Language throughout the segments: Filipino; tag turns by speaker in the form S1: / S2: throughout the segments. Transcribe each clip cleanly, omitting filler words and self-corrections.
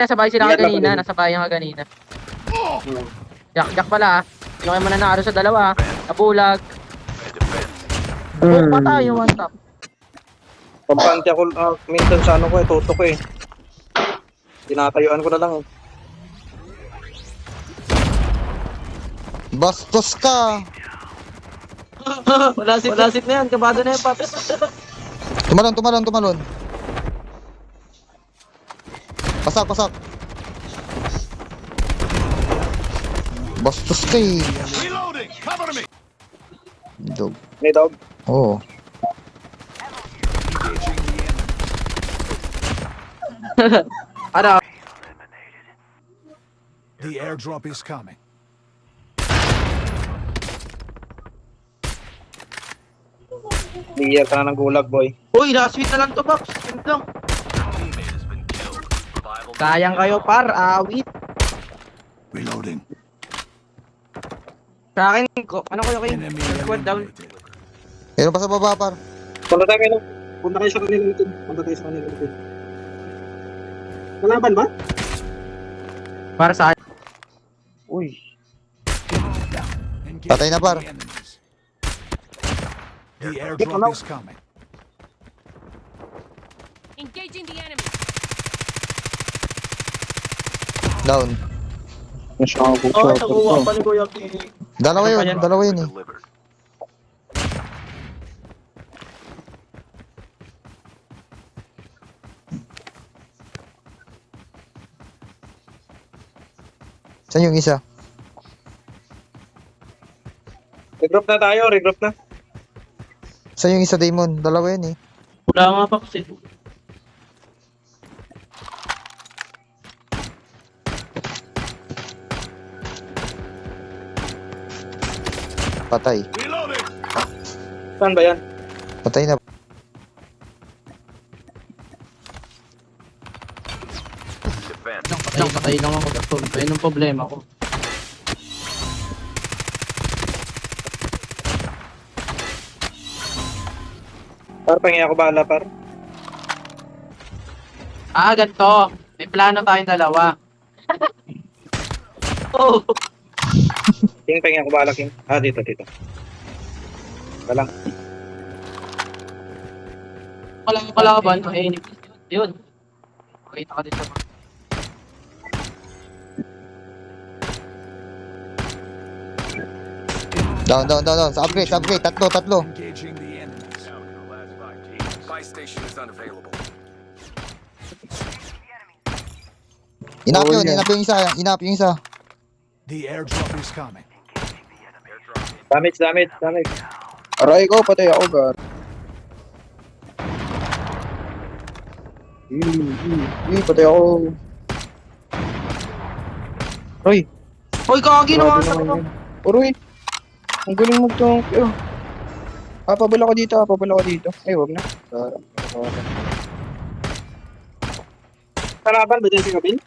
S1: Nasa bahay sila kanina, nasa bahay nga kanina. Jack pala ah. Yung kayo mananaro sa dalawa. Nabulag. Pa tayo, one tap.
S2: Pampante ako, minsan sa ano ko toto ko Tinatayuan ko na lang
S3: Bastos ka!
S1: Wala sit na yan, kabado na yan, Paps.
S3: Tumalon. Pasak. Bastos ka eh.
S4: Reloading! Cover me!
S3: Dog.
S2: May dog.
S3: Oo.
S1: Ano?
S4: The airdrop is coming.
S2: Bigyan ka na ng gulag, boy.
S1: Uy, last week na lang to, Paps. Yun lang. Sayang kayo, par. Awit.
S4: Reloading.
S1: Sa akin, ano kayo kayo?
S4: Enemy
S1: Squad down.
S4: eliminated.
S3: Meron pa sa baba par.
S2: Punta tayo sa kanila natin. Kalaban ba?
S1: Para sa akin.
S2: Uy.
S4: Engage
S3: Patay na, par.
S4: the enemies. The airdrop is coming.
S5: Engaging the enemy.
S3: Down.
S1: Nakuha pa ni Kuya P.
S3: Dalawa yun eh. Saan yung isa?
S2: Regroup na tayo,
S3: Saan yung isa, Damon? Dalawa yun eh.
S1: Wala nga, Paps.
S3: Patay.
S4: Reloading!
S2: Saan ba yan?
S3: Patay na.
S1: Patay lang ako. Ayun ang problema ko.
S2: Par, pangin ako bahala, par.
S1: Ganito. May plano tayong dalawa. Oh.
S2: King, pangin ako bahala, King. Dito. Walang.
S1: Wala ka ba? Yun. Makita ka dito.
S3: Down. Sa upgrade. Tatlo.
S4: Engaging the enemies.
S6: Buy station is unavailable.
S3: Inap yung isa.
S4: The airdrop is coming.
S2: Damage.
S7: Aray ko, patay ako, gar. Patay ako. Roy,
S1: Hoy, kagi naman sa ko.
S7: Roy. Ang galing mo itong... Papabala ko dito. Ay, huwag na.
S2: Kalaban ba dyan si Kabin?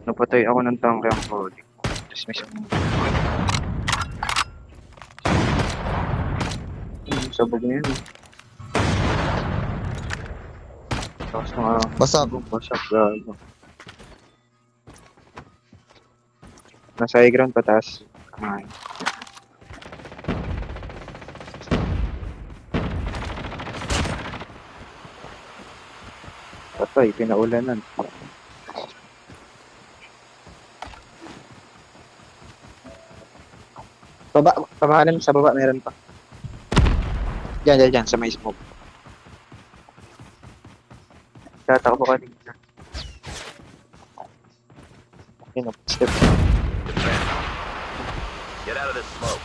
S7: Napatay ako ng tank ang body. Dismiss ako. Sabog na yun. Tapos mga... Basak, gago. Nasa high ground patas. Ay. Patay, pinaulanan. Pabahalan sa baba, meron pa. Diyan, sa may smoke. Tatakbo ka dito. Yun, step.
S6: Get out of this smoke.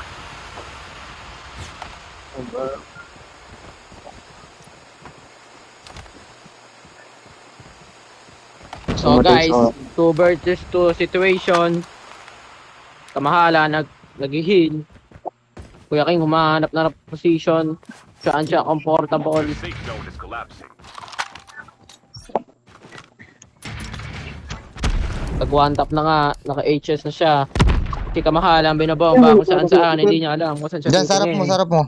S1: So guys, 2 versus 2 situation. Kamahala nag-heal. Kuya King humahanap na ng position. Saan siya comfortable.
S6: Safe zone is collapsing.
S1: Pag one tap na nga, naka-HS na siya. Si Kamahala ang binabomba kung saan, hindi niya alam kung saan siya
S3: Diyan, sarap mo.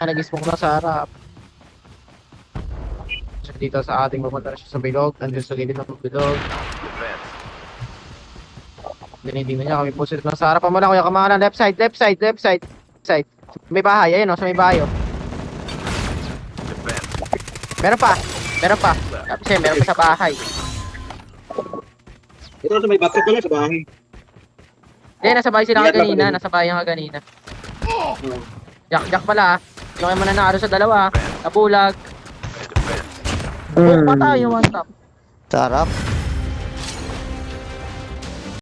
S1: Nag-smoke na sa harap. dito sa ating pupunta na siya sa bilog. Nandun sa gilid ng bilog.
S6: Defense.
S1: Dinitingnan niya kami pusit lang sa harapan mo lang kuya kamahalan. Left side, left side, left side. Side. May bahay, ayun o, sa may bahay o.
S6: Defense.
S1: Meron pa. Meron pa. Tapos eh, meron pa sa bahay.
S2: Ito sa may backpack pala sa bahay.
S1: Hindi, nasa bahay sila
S2: Ingat lang
S1: kanina.
S2: po din.
S1: Nasa bahay nga kanina. Jack pala ah. Yung kayo mananalo sa dalawa. Nabulag.
S6: Defense.
S1: Oh, patay yung one tap.
S3: Sarap.